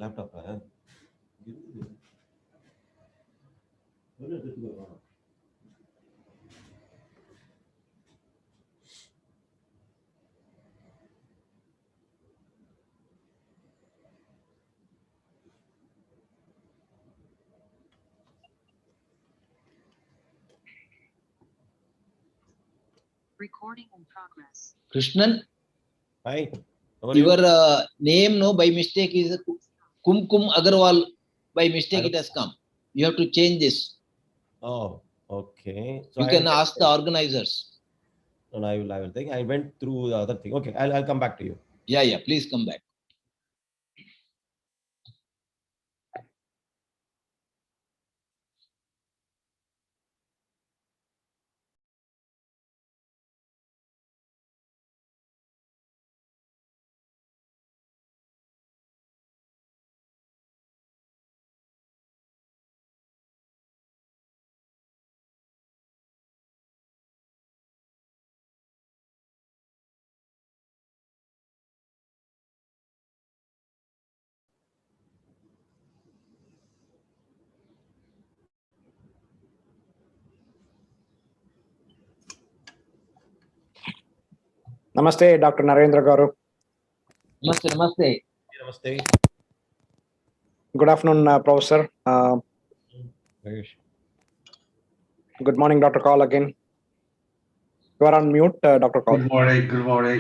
Laptop Recording in progress. Krishnan, Hi. your name no by mistake is Kumkum Agarwal. By mistake it has come. You have to change this. Oh, okay. So You can ask the organizers. No, I will think. I went through the other thing. Okay, I'll come back to you. Yeah, please come back. Namaste, Dr. Narendra Garu. Namaste, namaste. Namaste. Good afternoon, Professor. Good morning, Dr. Kaul again. You are on mute, Dr. Kaul. Good morning. Good morning.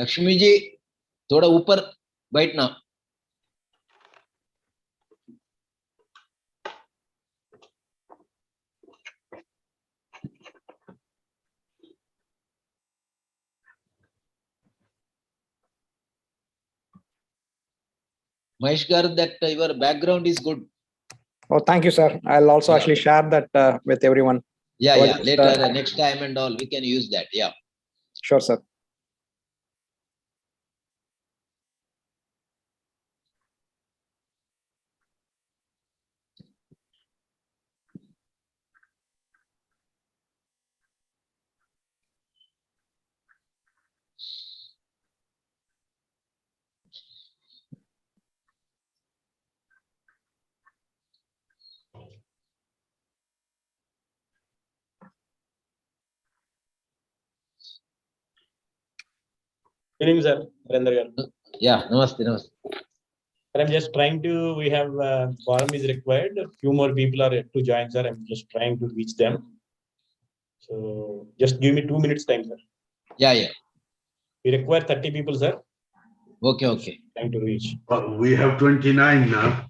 Lakshmi ji थोड़ा ऊपर बैठना. Mahesh Gar, that your background is good. Oh, thank you, sir. I'll also actually share that with everyone. Yeah, So yeah. Later, next time and all, we can use that. Yeah. Sure, sir. Good evening, sir. Yeah, namaste, namaste. I'm just trying to, we have quorum is required. A few more people are yet to join, sir. I'm just trying to reach them. So just give me 2 minutes time, sir. Yeah, yeah. We require 30 people, sir. Okay, okay. Trying to reach. We have 29 now.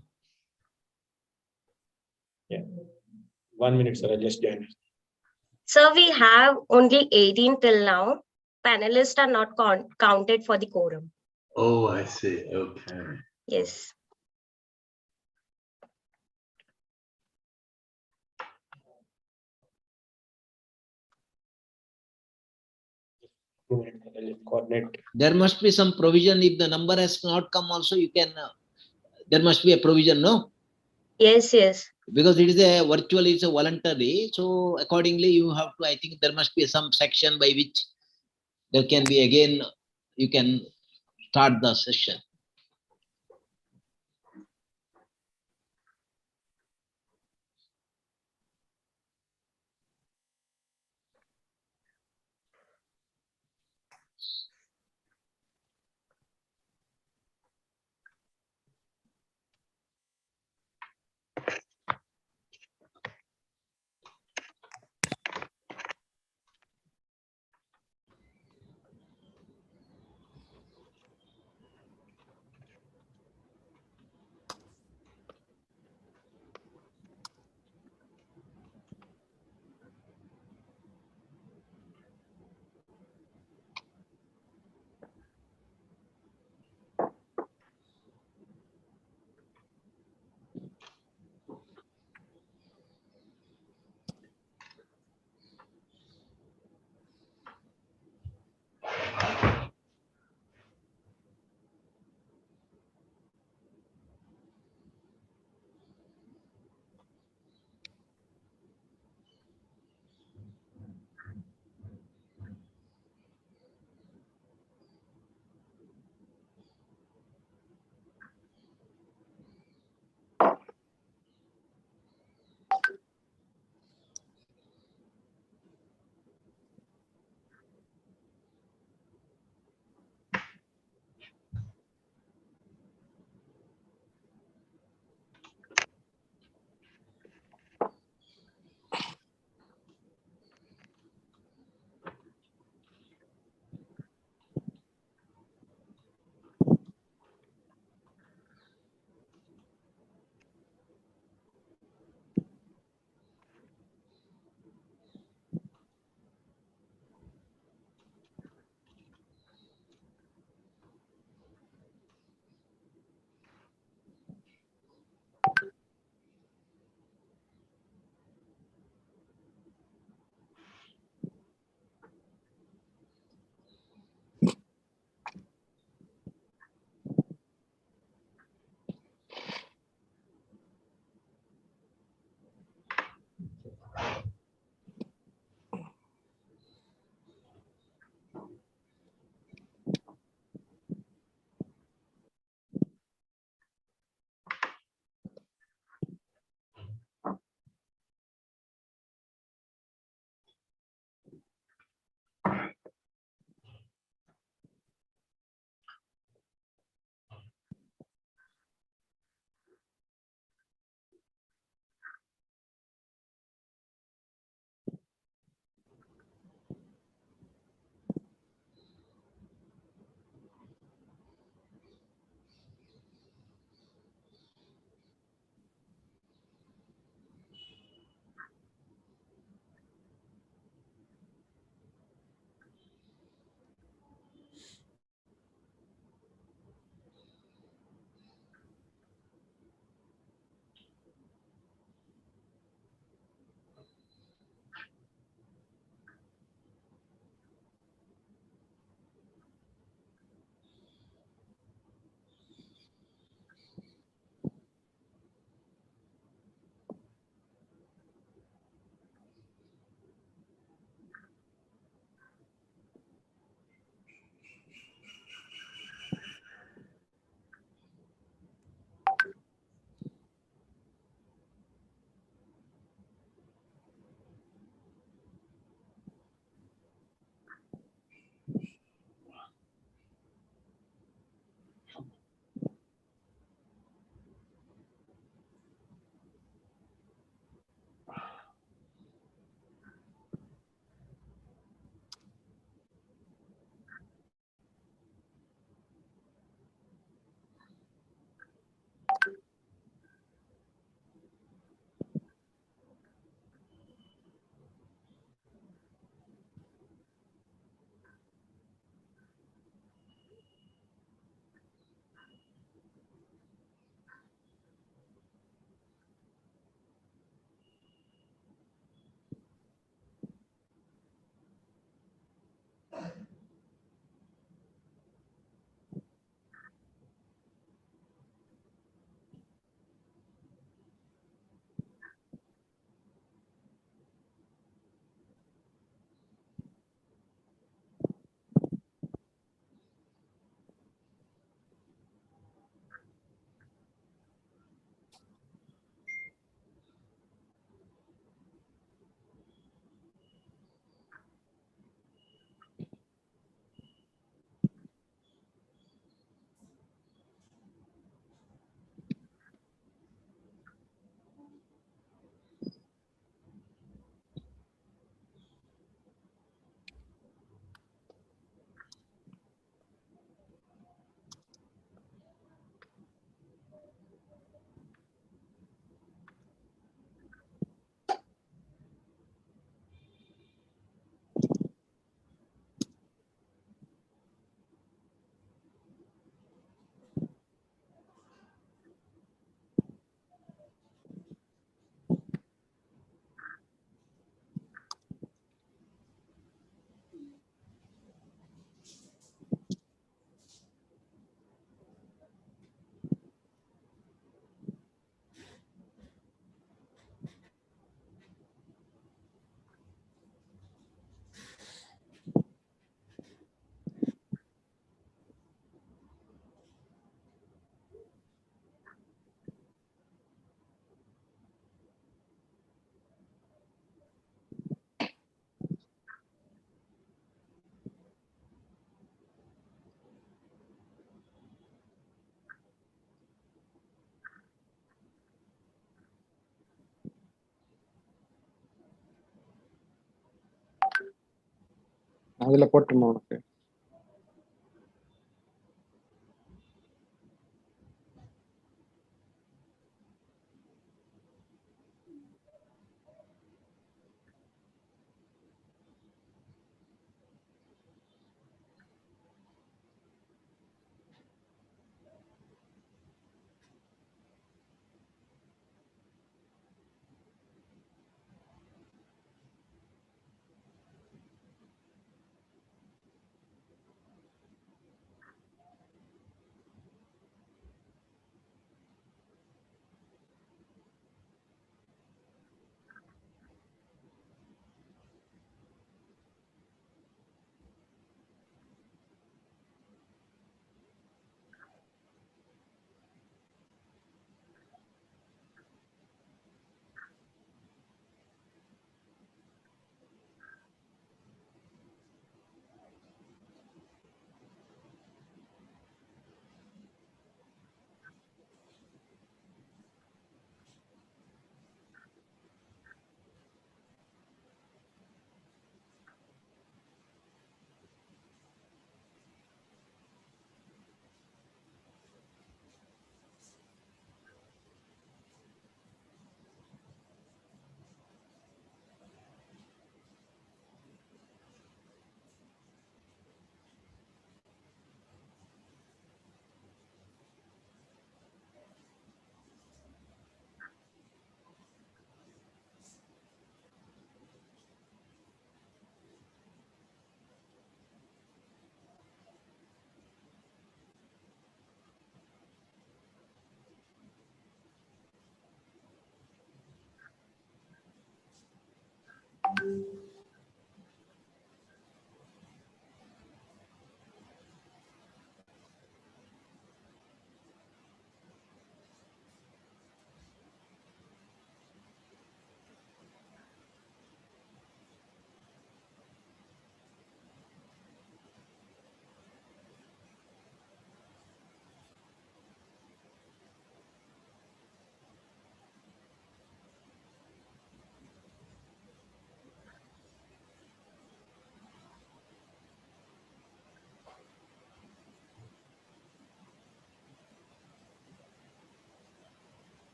Yeah. 1 minute, sir. I'll just join. Sir, we have only 18 till now. Panelists are not counted for the quorum. Oh, I see. Okay. Yes. Coordinate. There must be some provision. If the number has not come also, you can, there must be a provision, no? Yes, yes. Because it is a virtual, it's a voluntary. So accordingly, you have to, I think there must be some section by which there can be again, you can start the session. அதுல போட்டுமா உனக்கு?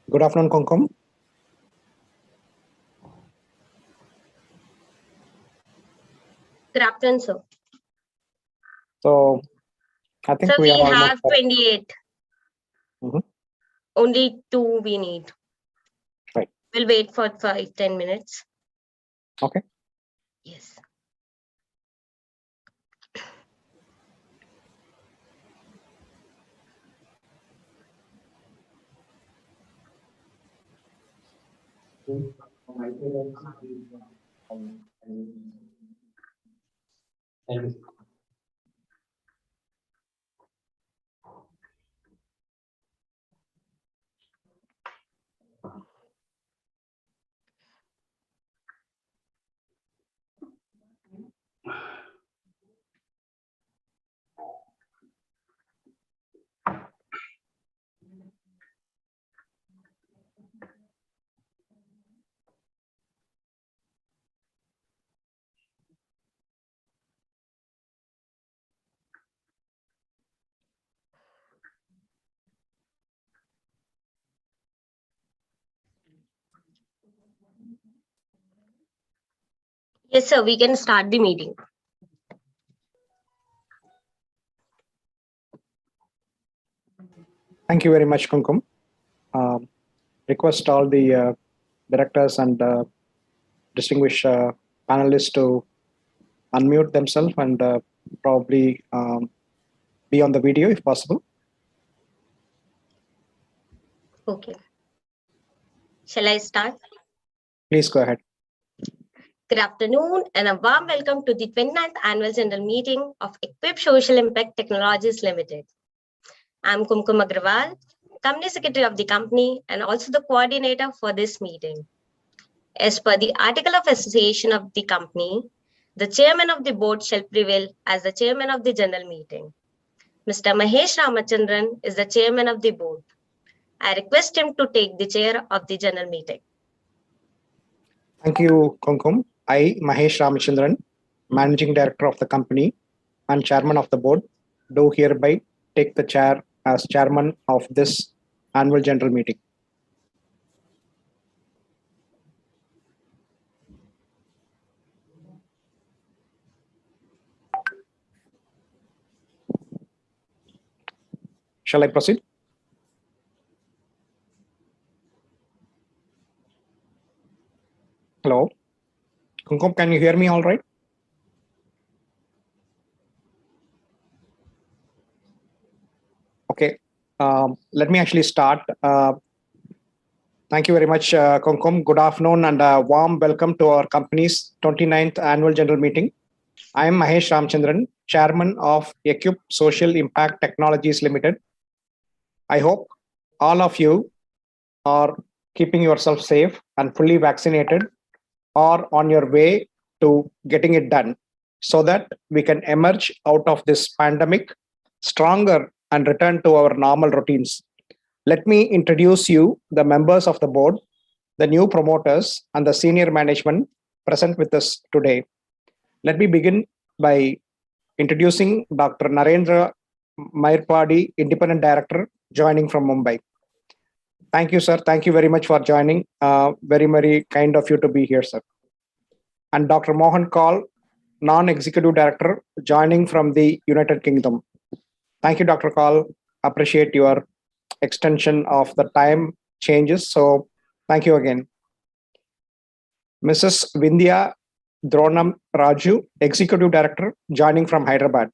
Good afternoon, Konkum. Good afternoon, sir. So I think So we we are almost have 28. Mhm. Only 2 we need. Right. We'll wait for 5-10 minutes. Okay. Yes. Yes, sir, we can start the meeting. Thank you very much, Kumkum. Request all the directors and distinguished panelists to unmute themselves and probably be on the video if possible. Okay. Shall I start? Please go ahead. Good afternoon and a warm welcome to the 29th Annual General Meeting of Equippp Social Impact Technologies Limited. I'm Kumkum Agrawal, Company Secretary of the company and also the coordinator for this meeting. As per the Article of Association of the company, the Chairman of the Board shall prevail as the Chairman of the General Meeting. Mr. Mahesh Ramachandran is the Chairman of the Board. I request him to take the chair of the General Meeting. Thank you, Kumkum. I, Mahesh Ramachandran, Managing Director of the company and Chairman of the Board, do hereby take the chair as Chairman of this Annual General Meeting. Shall I proceed? Hello? Kumkum, can you hear me all right? Okay, let me actually start. Thank you very much, Kumkum. Good afternoon and a warm welcome to our company's 29th Annual General Meeting. I am Mahesh Ramachandran, Chairman of Equippp Social Impact Technologies Limited. I hope all of you are keeping yourself safe and fully vaccinated or on your way to getting it done so that we can emerge out of this pandemic stronger and return to our normal routines. Let me introduce you the members of the board, the new promoters and the senior management present with us today. Let me begin by introducing Dr. Narendra Mairpadi, Independent Director, joining from Mumbai. Thank you, sir. Thank you very much for joining. Very, very kind of you to be here, sir. And Dr. Mohan Kaul, Non-Executive Director, joining from the United Kingdom. Thank you, Dr. Kaul. Appreciate your extension of the time changes. So thank you again. Mrs. Vindhya Dronam Raju, Executive Director, joining from Hyderabad.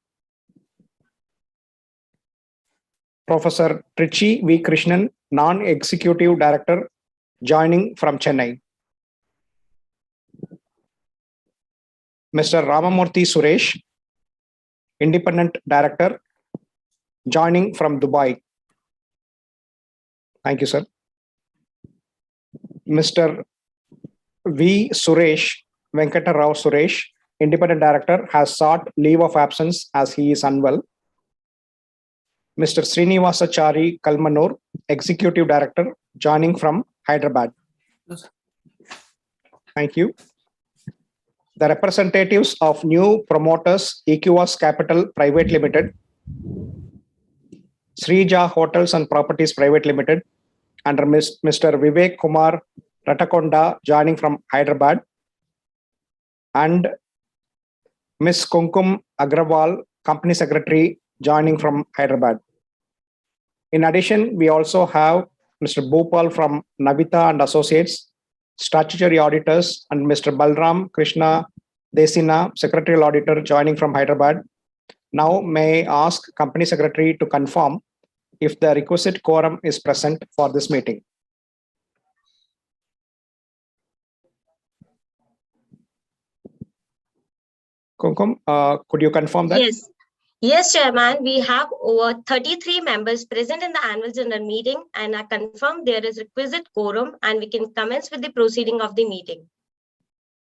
Professor Trichy V. Krishnan, Non-Executive Director, joining from Chennai. Mr. Ramamurthy Suresh, Independent Director, joining from Dubai. Thank you, sir. Mr. V. Suresh, Venkata Rao Suresh, Independent Director, has sought leave of absence as he is unwell. Mr. Srinivasachari Kalmanur, Executive Director, joining from Hyderabad. Thank you. The representatives of new promoters, Equus Capital Private Limited, Srija Hotels and Properties Private Limited, under Mr. Vivek Kumar Ratakonda, joining from Hyderabad, and Ms. Kumkum Agrawal, Company Secretary, joining from Hyderabad. In addition, we also have Mr. Bhopal from Navita and Associates, Statutory Auditors, and Mr. Balram Krishna Desina, Secretarial Auditor, joining from Hyderabad. Now, may I ask Company Secretary to confirm if the requisite quorum is present for this meeting. Kumkum, could you confirm that? Yes. Yes, Chairman, we have over 33 members present in the annual general meeting and I confirm there is requisite quorum and we can commence with the proceeding of the meeting.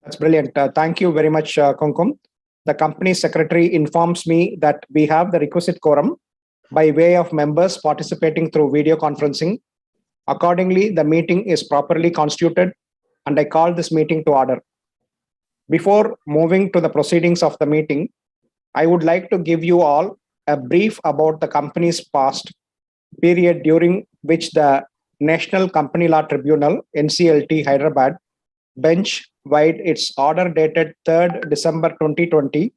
That's brilliant. Thank you very much, Kumkum. The company secretary informs me that we have the requisite quorum by way of members participating through video conferencing. Accordingly, the meeting is properly constituted and I call this meeting to order. Before moving to the proceedings of the meeting, I would like to give you all a brief about the company's past period during which the National Company Law Tribunal, NCLT Hyderabad bench vide its order dated 3rd December 2020,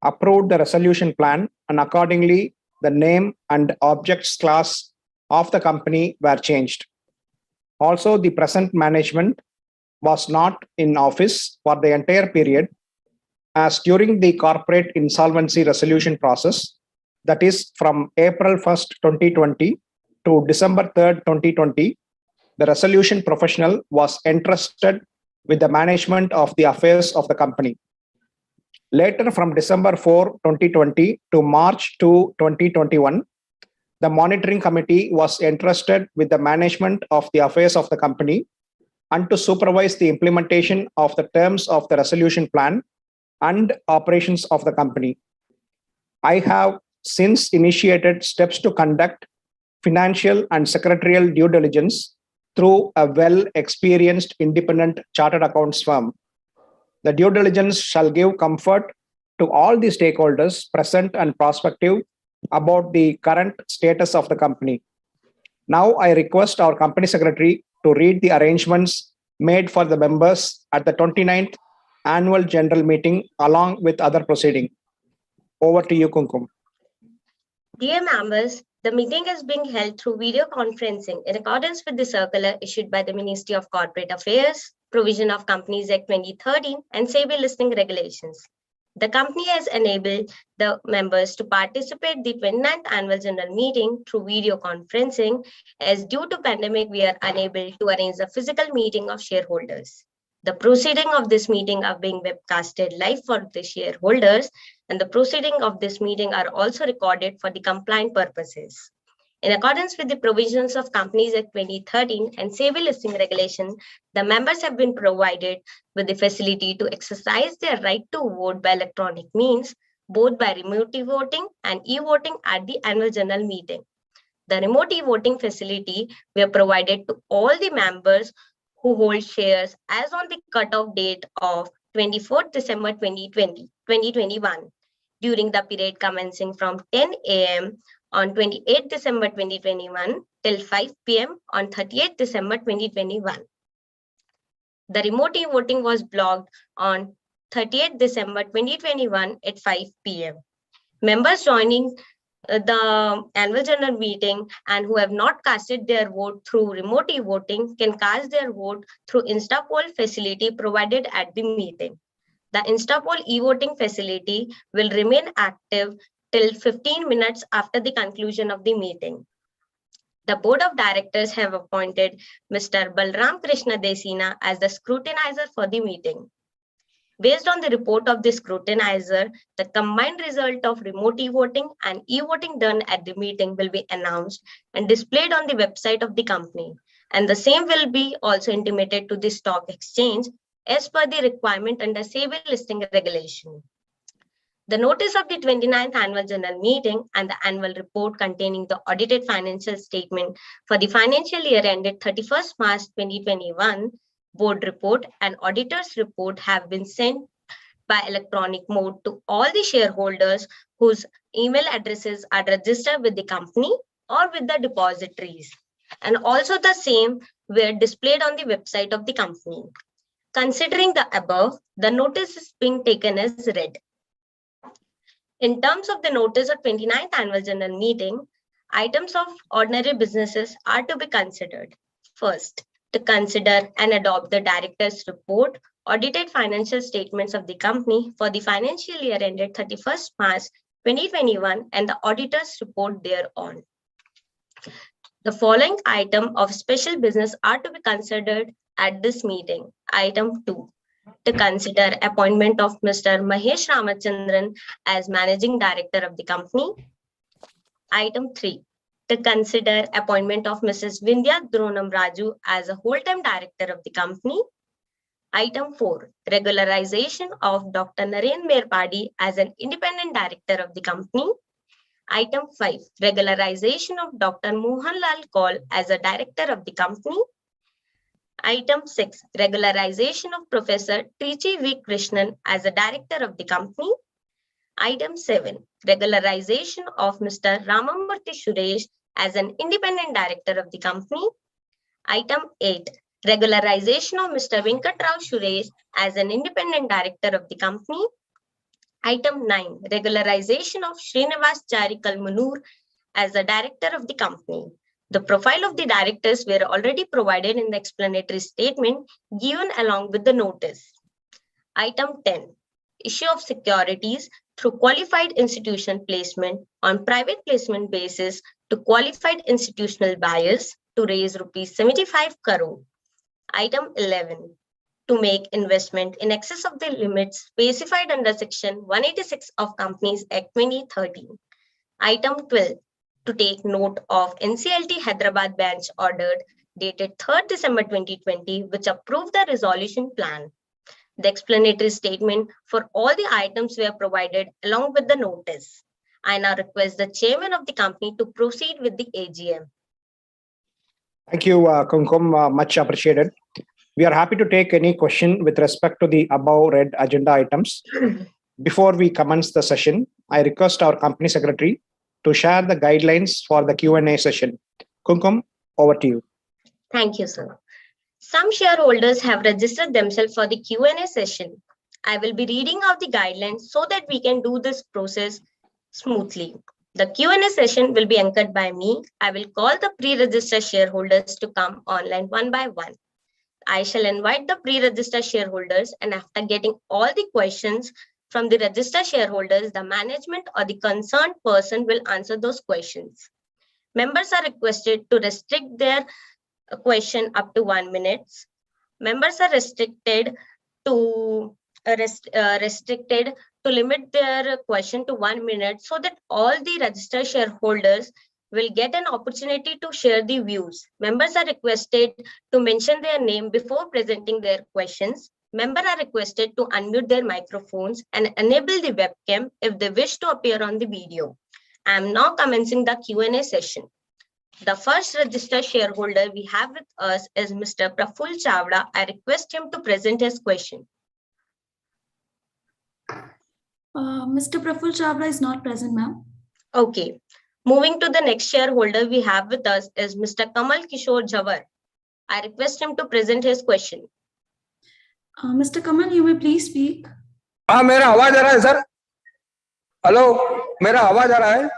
approved the resolution plan, and accordingly, the name and objects class of the company were changed. Also, the present management was not in office for the entire period, as during the corporate insolvency resolution process, that is from April 1st, 2020 to December 3rd, 2020, the resolution professional was entrusted with the management of the affairs of the company. Later, from December 4, 2020 to March 2, 2021, the monitoring committee was entrusted with the management of the affairs of the company and to supervise the implementation of the terms of the resolution plan and operations of the company. I have since initiated steps to conduct financial and secretarial due diligence through a well-experienced independent chartered accounts firm. The due diligence shall give comfort to all the stakeholders, present and prospective, about the current status of the company. Now I request our company secretary to read the arrangements made for the members at the 29th annual general meeting along with other proceeding. Over to you, Kumkum. Dear members, the meeting is being held through video conferencing in accordance with the circular issued by the Ministry of Corporate Affairs, provision of Companies Act 2013, and SEBI listing regulations. The company has enabled the members to participate in the 29th annual general meeting through video conferencing, as due to pandemic, we are unable to arrange a physical meeting of shareholders. The proceeding of this meeting are being webcasted live for the shareholders, and the proceeding of this meeting are also recorded for the compliant purposes. In accordance with the provisions of Companies Act 2013 and SEBI listing regulation, the members have been provided with the facility to exercise their right to vote by electronic means, both by remote voting and e-voting at the annual general meeting. The remote e-voting facility were provided to all the members who hold shares as on the cutoff date of 24th December 2021, during the period commencing from 10 a.m. on 28th December 2021 till 5 p.m. on 30th December 2021. The remote e-voting was blocked on 30th December 2021 at 5 p.m. Members joining the annual general meeting and who have not casted their vote through remote e-voting can cast their vote through InstaPoll facility provided at the meeting. The InstaPoll e-voting facility will remain active till 15 minutes after the conclusion of the meeting. The Board of Directors have appointed Mr. Balram Krishna Desina as the scrutinizer for the meeting. Based on the report of the scrutinizer, the combined result of remote e-voting and e-voting done at the meeting will be announced and displayed on the website of the company, and the same will be also intimated to the stock exchange as per the requirement under SEBI listing regulation. The notice of the 29th annual general meeting and the annual report containing the audited financial statement for the financial year ended 31st March 2021, board report and auditor's report have been sent by electronic mode to all the shareholders whose email addresses are registered with the company or with the depositories, and also the same were displayed on the website of the company. Considering the above, the notice is being taken as read. In terms of the notice of 29th annual general meeting, items of ordinary businesses are to be considered. First, to consider and adopt the director's report, audited financial statements of the company for the financial year ended 31st March 2021 and the auditor's report thereon. The following item of special business are to be considered at this meeting. Item 2. To consider appointment of Mr. Mahesh Ramachandran as Managing Director of the company. Item 3. To consider appointment of Mrs. Vindhya Dronam Raju as a whole-time director of the company. Item 4. Regularization of Dr. Naren Merpadi as an independent director of the company. Item 5. Regularization of Dr. Mohanlal Kaul as a director of the company. Item 6. Regularization of Professor Trichi V. Krishnan as a director of the company. Item 7. Regularization of Mr. Ramamurthy Suresh as an independent director of the company. Item 8. regularization of Mr. Venkatrao Suresh as an independent director of the company. Item 9, regularization of Srinivas Charikal Munur as the director of the company. The profile of the directors were already provided in the explanatory statement given along with the notice. Item 10, issue of securities through qualified institution placement on private placement basis to qualified institutional buyers to raise rupees 75 crore. Item 11, to make investment in excess of the limits specified under Section 186 of Companies Act 2013. Item 12, to take note of NCLT Hyderabad bench ordered dated 3rd December 2020, which approved the resolution plan. The explanatory statement for all the items were provided along with the notice. I now request the chairman of the company to proceed with the AGM. Thank you, Kumkum, much appreciated. We are happy to take any question with respect to the above read agenda items. Before we commence the session, I request our company secretary to share the guidelines for the Q&A session. Kumkum, over to you. Thank you, sir. Some shareholders have registered themselves for the Q&A session. I will be reading out the guidelines so that we can do this process smoothly. The Q&A session will be anchored by me. I will call the pre-registered shareholders to come online one by one. I shall invite the pre-registered shareholders, and after getting all the questions from the registered shareholders, the management or the concerned person will answer those questions. Members are requested to restrict their question up to 1 minute. Members are restricted to limit their question to 1 minute so that all the registered shareholders will get an opportunity to share the views. Members are requested to mention their name before presenting their questions. Members are requested to unmute their microphones and enable the webcam if they wish to appear on the video. I am now commencing the Q&A session. The first registered shareholder we have with us is Mr. Praful Chavda. I request him to present his question. Mr. Praful Chavda is not present, ma'am. Okay. Moving to the next shareholder we have with us is Mr. Kamal Kishore Jawar. I request him to present his question. Mr. Kamal, you may please speak. हाँ मेरा आवाज आ रहा है sir hello मेरा आवाज आ रहा है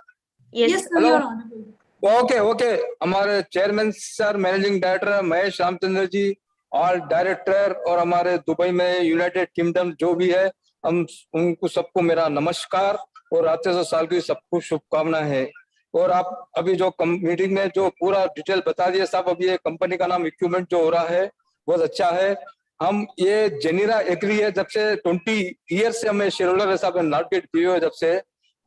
Yes, sir, Hello. you're audible. Okay okay हमारे chairman sir managing director Mahesh Ramchandra ji और डायरेक्टर और हमारे दुबई में यूनाइटेड किंगडम जो भी है हम उनको सबको मेरा नमस्कार और आते सौ साल की सबको शुभकामनाएं है और आप अभी जो मीटिंग में जो पूरा डिटेल बता दिए सब अभी ये कंपनी का नाम इक्विपमेंट जो हो रहा है बहुत अच्छा है हम ये जेनीरा एग्री है जब से 20 ईयर से हमें शेयर होल्डर हिसाब में नार्केट किए हुए जब से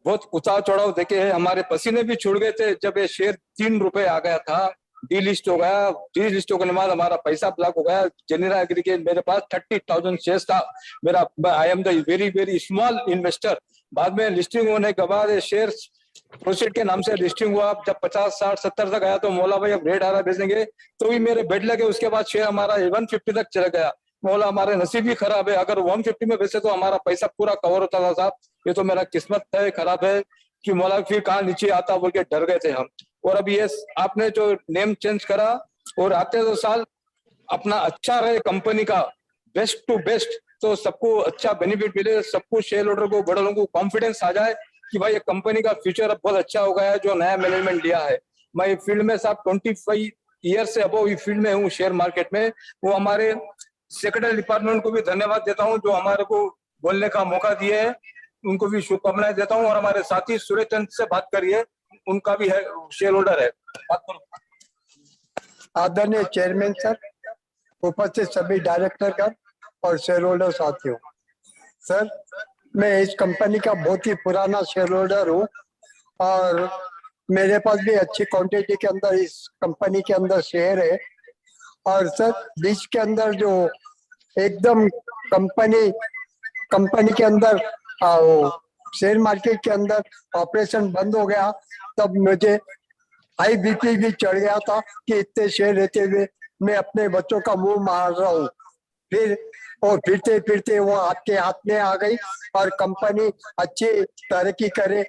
बहुत उतार चढ़ाव देखे हैं हमारे पसीने भी छूट गए थे जब ये शेयर 3 रुपए आ गया था डी लिस्ट हो गया डी लिस्ट होने के बाद हमारा पैसा ब्लॉक हो गया जेनीरा एग्री के मेरे पास 30,000 शेयर्स था मेरा I am the very very small investor बाद में लिस्टिंग होने के बाद ये शेयर्स प्रोसीड के नाम से लिस्टिंग हुआ जब 50, 60, 70 तक आया तो मौला भाई अब रेट आ रहा बेचेंगे तो भी मेरे बेड लगे उसके बाद शेयर हमारा 150 तक चला गया मौला हमारे नसीब ही खराब है अगर 150 में बेचे तो हमारा पैसा पूरा कवर होता था साहब ये तो मेरा किस्मत है खराब है कि मौला फिर कहाँ नीचे आता बोल के डर गए थे हम और अभी ये आपने जो नेम चेंज करा और आते 2 साल अपना अच्छा रहे कंपनी का बेस्ट टू बेस्ट तो सबको अच्छा बेनिफिट मिले सबको शेयर होल्डर को बड़े लोगों को कॉन्फिडेंस आ जाए कि भाई ये कंपनी का फ्यूचर अब बहुत अच्छा हो गया है जो नया मैनेजमेंट लिया है मैं फील्ड में साहब 25 ईयर से अबव ये फील्ड में हूँ शेयर मार्केट में वो हमारे सेक्रेटरी डिपार्टमेंट को भी धन्यवाद देता हूँ जो हमारे को बोलने का मौका दिए है उनको भी शुभकामनाएं देता हूँ और हमारे साथी सूर्य चंद से बात करिए उनका भी है शेयर होल्डर है बात करो आदरणीय चेयरमैन सर उपस्थित सभी डायरेक्टर का और शेयर होल्डर साथियों सर मैं इस कंपनी का बहुत ही पुराना शेयर होल्डर हूँ और मेरे पास भी अच्छी क्वांटिटी के अंदर इस कंपनी के अंदर शेयर है और सर बीच के अंदर जो एकदम कंपनी के अंदर शेयर मार्केट के अंदर ऑपरेशन बंद हो गया तब मुझे हाई बीपी भी चढ़ गया था कि इतने शेयर रहते हुए मैं अपने बच्चों का मुंह मार रहा हूँ फिर और फिरते फिरते वो आपके हाथ में आ गई और कंपनी अच्छी तरक्की करे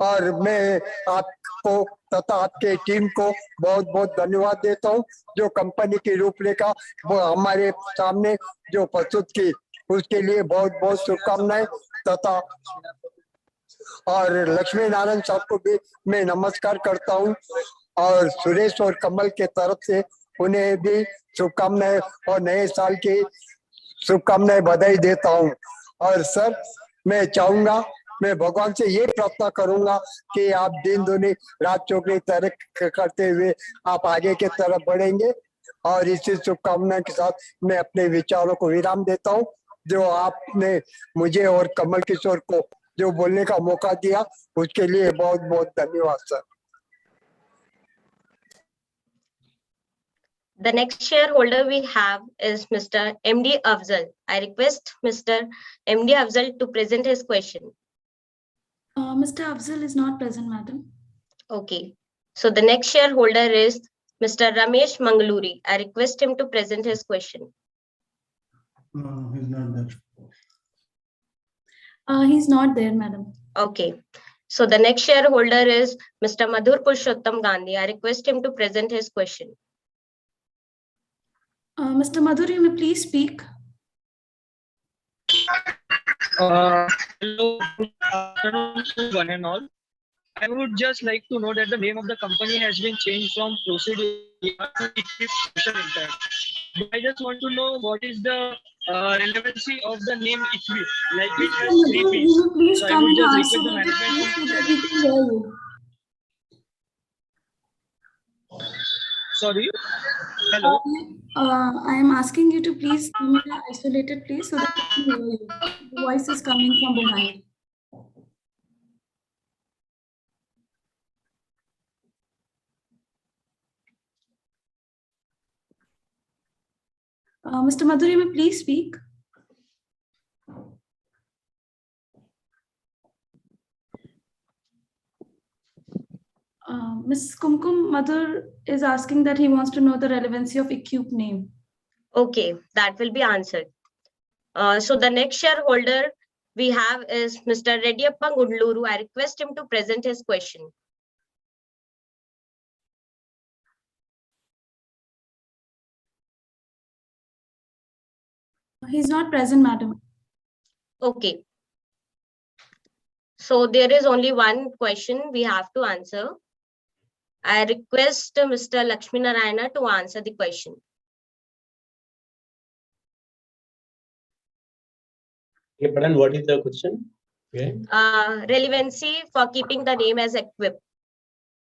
और मैं आपको तथा आपके टीम को बहुत बहुत धन्यवाद देता हूं, जो कंपनी की रूपरेखा वो हमारे सामने जो प्रस्तुत की, उसके लिए बहुत बहुत शुभकामनाएं। तथा और लक्ष्मी नारायण साहब को भी मैं नमस्कार करता हूं, और सुरेश और कमल के तरफ से उन्हें भी शुभकामनाएं और नए साल की शुभकामनाएं बधाई देता हूं। और सर, मैं चाहूंगा, मैं भगवान से ये प्रार्थना करूंगा कि आप दिन दुनी रात चौगनी तरक्की करते हुए आप आगे की तरफ बढ़ेंगे। और इसी शुभकामना के साथ मैं अपने विचारों को विराम देता हूं। जो आपने मुझे और कमल किशोर को जो बोलने का मौका दिया, उसके लिए बहुत बहुत धन्यवाद sir. The next shareholder we have is Mr. MD Afzal. I request Mr. MD Afzal to present his question. Mr. Afzal is not present, madam. Okay. So the next shareholder is Mr. Ramesh Mangaluri. I request him to present his question. No, he's not there. He's not there, madam. Okay. So the next shareholder is Mr. Madhur Purushottam Gandhi. I request him to present his question. Mr. Madhur, you may please speak. Hello, good afternoon to one and all. I would just like to know that the name of the company has been changed from Proseed to Equippp Social Impact. But I just want to know what is the relevancy of the name Equippp. Like it has Mr. three Madhur, P's. you may please So I come would in just an request the isolated place management so to that we can hear you. sorry. Hello. I am asking you to please come in an isolated place so that we can hear you. The voice is coming from behind. Mr. Madhur, you may please speak. Ms. Kumkum Madhur is asking that he wants to know the relevancy of Equippp name. Okay, that will be answered. So the next shareholder we have is Mr. Reddyappa Gundluru. I request him to present his question. He's not present, madam. Okay. So there is only one question we have to answer. I request Mr. Lakshmi Narayana to answer the question. Okay, Pradhan, what is the question? Okay. Relevancy for keeping the name as Equippp.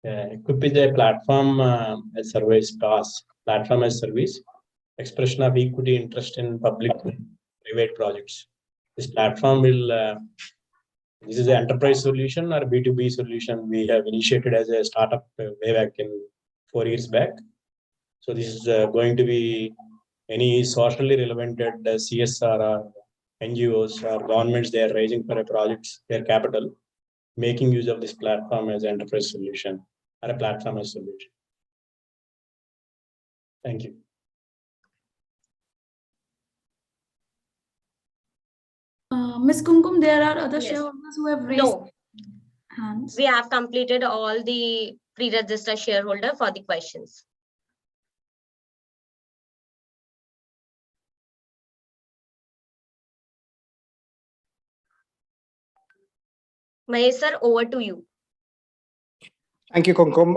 Equippp is a platform as service task, platform as service, expression of equity interest in public private projects. This platform will, this is an enterprise solution or B2B solution we have initiated as a startup way back in 4 years back. So this is going to be any socially relevant CSR or NGOs or governments, they are raising for a project, their capital, making use of this platform as an enterprise solution or a platform as solution. Thank you. Ms. Kumkum, there are other Yes. shareholders who have raised No, hands. we have completed all the pre-registered shareholder for the questions. Mahesh sir, over to you. Thank you, Kumkum.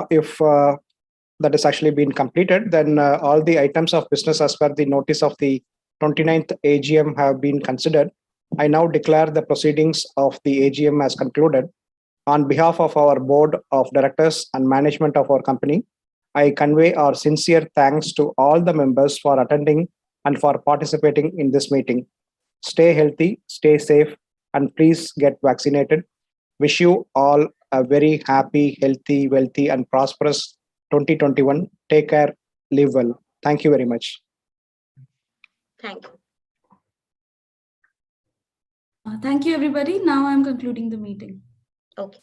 If that has actually been completed, then all the items of business as per the notice of the 29th AGM have been considered. I now declare the proceedings of the AGM as concluded. On behalf of our board of directors and management of our company, I convey our sincere thanks to all the members for attending and for participating in this meeting. Stay healthy, stay safe, and please get vaccinated. Wish you all a very happy, healthy, wealthy, and prosperous 2021. Take care, live well. Thank you very much. Thank you. Thank you, everybody. Now I'm concluding the meeting. Okay.